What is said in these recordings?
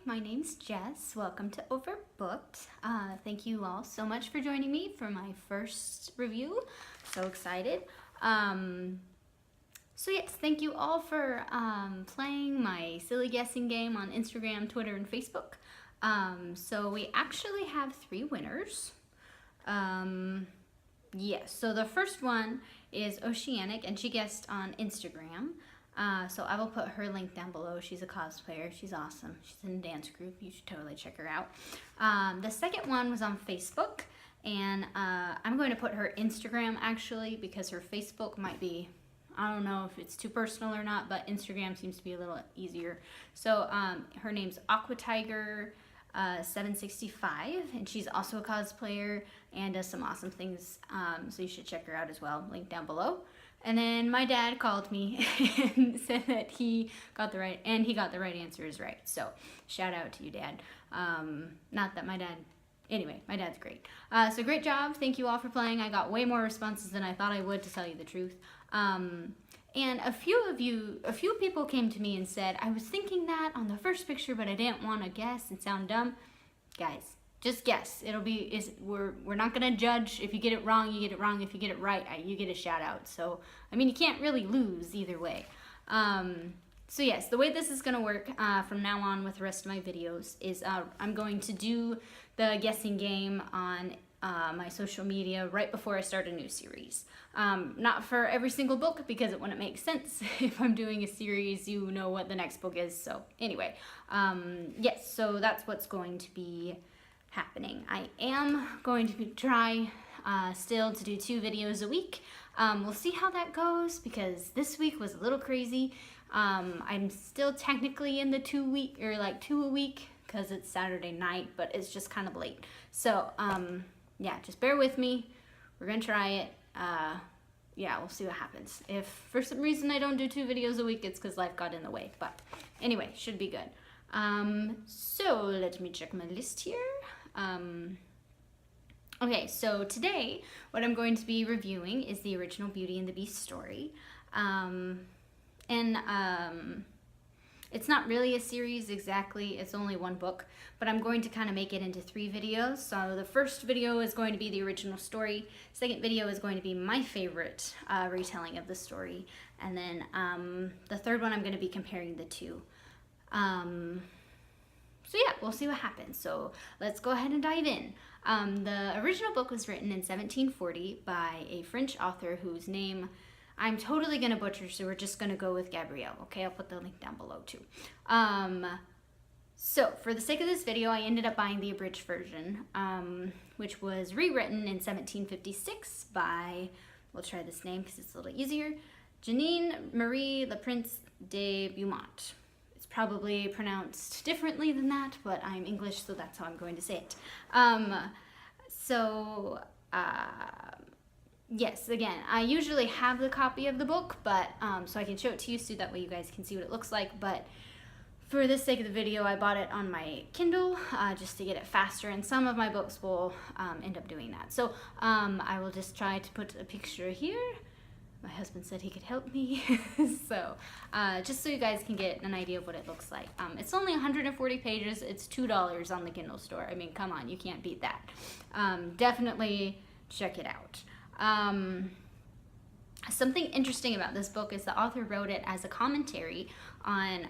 my name's Jess. Welcome to Overbooked. Thank you all so much for joining me for my first review. So excited. So yes, thank you all for playing my silly guessing game on Instagram, Twitter, and Facebook. So we actually have 3 winners. Yes, so the first one is Oceanic, and she guessed on Instagram. So I will put her link down below. She's a cosplayer. She's awesome. She's in a dance group. You should totally check her out. The second one was on Facebook, and I'm going to put her Instagram actually because her Facebook might be, I don't know if it's too personal or not, but Instagram seems to be a little easier. So her name's Aqua Tiger 765, and she's also a cosplayer and does some awesome things. So you should check her out as well. Link down below. And then my dad called me and said that he got the right answer is right. So shout out to you, Dad. Not that my dad, anyway, my dad's great. So great job. Thank you all for playing. I got way more responses than I thought I would, to tell you the truth. And a few people came to me and said, I was thinking that on the first picture, but I didn't want to guess and sound dumb. Guys, just guess. We're not gonna judge. If you get it wrong, you get it wrong. If you get it right, you get a shout out. So I mean, you can't really lose either way. So yes, the way this is gonna work from now on with the rest of my videos is I'm going to do the guessing game on my social media right before I start a new series. Not for every single book, because it wouldn't make sense. If I'm doing a series, you know what the next book is. So anyway, yes, so that's what's going to be happening. I am going to try still to do 2 videos a week. We'll see how that goes, because this week was a little crazy. I'm still technically in the 2 a week, because it's Saturday night, but it's just kind of late. So yeah, just bear with me. We're gonna try it. Yeah, we'll see what happens. If for some reason I don't do 2 videos a week, it's because life got in the way. But anyway, should be good. So let me check my list here. Okay, so today what I'm going to be reviewing is the original Beauty and the Beast story. It's not really a series exactly, it's only 1 book, but I'm going to kind of make it into 3 videos. So the first video is going to be the original story, second video is going to be my favorite retelling of the story, and then the third one I'm going to be comparing the 2. So yeah, we'll see what happens. So let's go ahead and dive in. The original book was written in 1740 by a French author whose name I'm totally gonna butcher, so we're just gonna go with Gabrielle. Okay, I'll put the link down below too. So for the sake of this video, I ended up buying the abridged version, which was rewritten in 1756 by, we'll try this name because it's a little easier, Jeanine Marie Le Prince de Beaumont. It's probably pronounced differently than that, but I'm English, so that's how I'm going to say it. Yes, again, I usually have the copy of the book, but so I can show it to you so that way you guys can see what it looks like, but for the sake of the video, I bought it on my Kindle just to get it faster, and some of my books will end up doing that. So I will just try to put a picture here. My husband said he could help me, so just so you guys can get an idea of what it looks like. It's only 140 pages, it's $2 on the Kindle store. I mean, come on, you can't beat that. Definitely check it out. Something interesting about this book is the author wrote it as a commentary on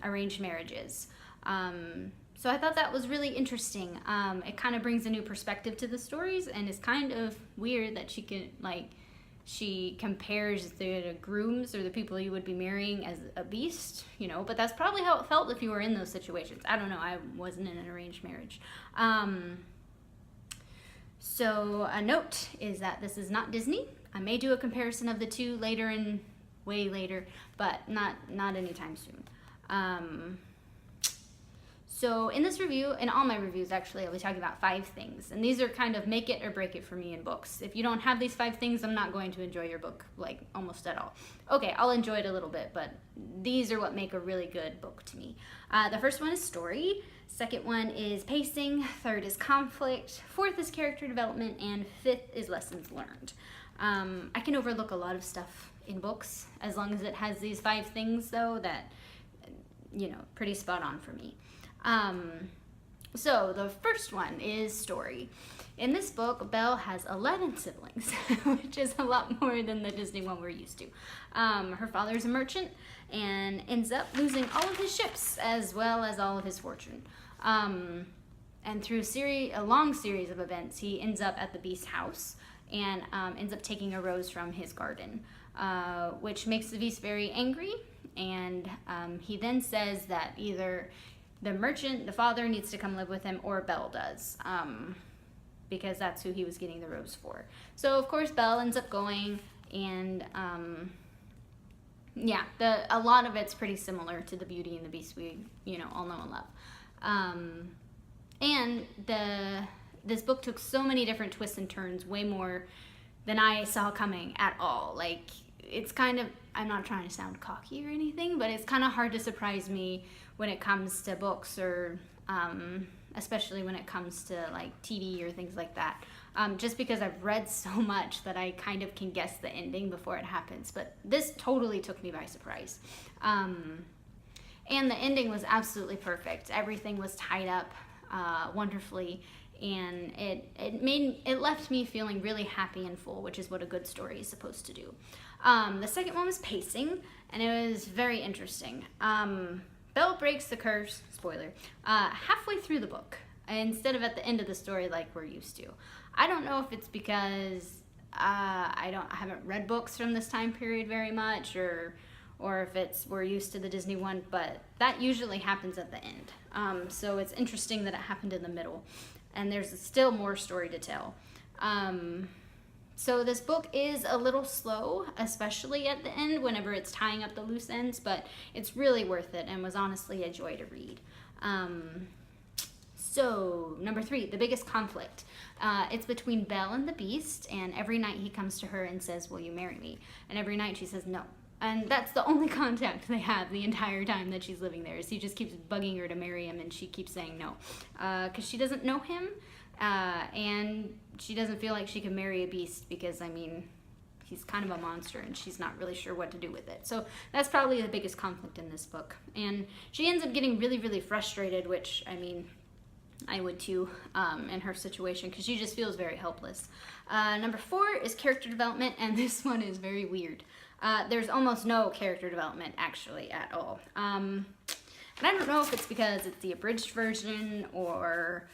arranged marriages. So I thought that was really interesting. It kind of brings a new perspective to the stories, and it's kind of weird that she compares the grooms or the people you would be marrying as a beast, you know, but that's probably how it felt if you were in those situations. I don't know, I wasn't in an arranged marriage. So a note is that this is not Disney. I may do a comparison of the 2 later and way later, but not anytime soon. So in this review, in all my reviews actually, I'll be talking about 5 things. And these are kind of make it or break it for me in books. If you don't have these 5 things, I'm not going to enjoy your book, like, almost at all. Okay, I'll enjoy it a little bit, but these are what make a really good book to me. The first one is story. Second one is pacing. Third is conflict. Fourth is character development. And 5th is lessons learned. I can overlook a lot of stuff in books as long as it has these 5 things, though, that you know, pretty spot on for me. So the first one is Story. In this book, Belle has 11 siblings, which is a lot more than the Disney one we're used to. Her father's a merchant and ends up losing all of his ships as well as all of his fortune. And through a long series of events, he ends up at the Beast's house and ends up taking a rose from his garden, which makes the Beast very angry. And he then says that either the merchant, the father, needs to come live with him, or Belle does, because that's who he was getting the rose for. So of course Belle ends up going, and yeah, a lot of it's pretty similar to the Beauty and the Beast we, you know, all know and love. And this book took so many different twists and turns, way more than I saw coming at all. Like, it's kind of, I'm not trying to sound cocky or anything, but it's kind of hard to surprise me when it comes to books, or especially when it comes to like TV or things like that. Just because I've read so much that I kind of can guess the ending before it happens. But this totally took me by surprise. And the ending was absolutely perfect. Everything was tied up wonderfully, and it left me feeling really happy and full, which is what a good story is supposed to do. The second one was Pacing, and it was very interesting. Belle breaks the curse, spoiler, halfway through the book instead of at the end of the story like we're used to. I don't know if it's because I haven't read books from this time period very much, or if we're used to the Disney one, but that usually happens at the end. So it's interesting that it happened in the middle, and there's still more story to tell. So this book is a little slow, especially at the end whenever it's tying up the loose ends, but it's really worth it and was honestly a joy to read. So number 3, the biggest conflict. It's between Belle and the Beast, and every night he comes to her and says, "Will you marry me?" And every night she says no. And that's the only contact they have the entire time that she's living there, is he just keeps bugging her to marry him, and she keeps saying no. Because she doesn't know him, and she doesn't feel like she can marry a beast because, I mean, he's kind of a monster, and she's not really sure what to do with it. So that's probably the biggest conflict in this book. And she ends up getting really, really frustrated, which, I mean, I would too, in her situation, because she just feels very helpless. Number 4 is character development, and this one is very weird. There's almost no character development, actually, at all. And I don't know if it's because it's the abridged version, or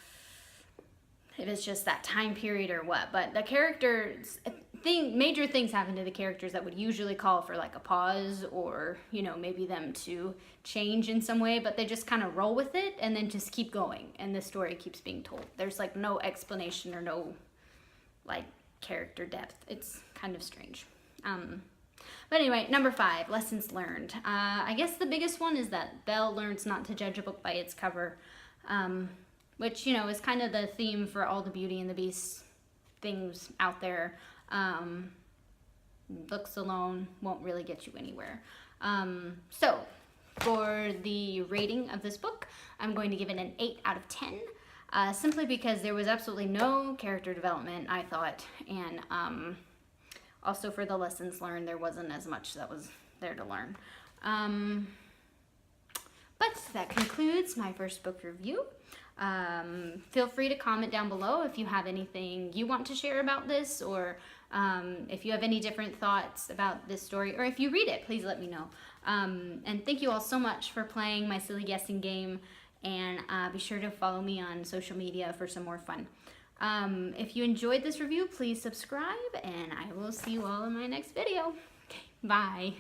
if it's just that time period or what, but the characters, major things happen to the characters that would usually call for like a pause, or, you know, maybe them to change in some way, but they just kind of roll with it and then just keep going, and the story keeps being told. There's like no explanation or no like character depth. It's kind of strange. But anyway, number 5, lessons learned. I guess the biggest one is that Belle learns not to judge a book by its cover, which, you know, is kind of the theme for all the Beauty and the Beast things out there. Books alone won't really get you anywhere. So for the rating of this book, I'm going to give it an 8 out of 10, simply because there was absolutely no character development, I thought, and also for the lessons learned, there wasn't as much that was there to learn. But that concludes my first book review. Feel free to comment down below if you have anything you want to share about this, or if you have any different thoughts about this story, or if you read it, please let me know. And thank you all so much for playing my silly guessing game, and be sure to follow me on social media for some more fun. If you enjoyed this review, please subscribe, and I will see you all in my next video. Okay, bye.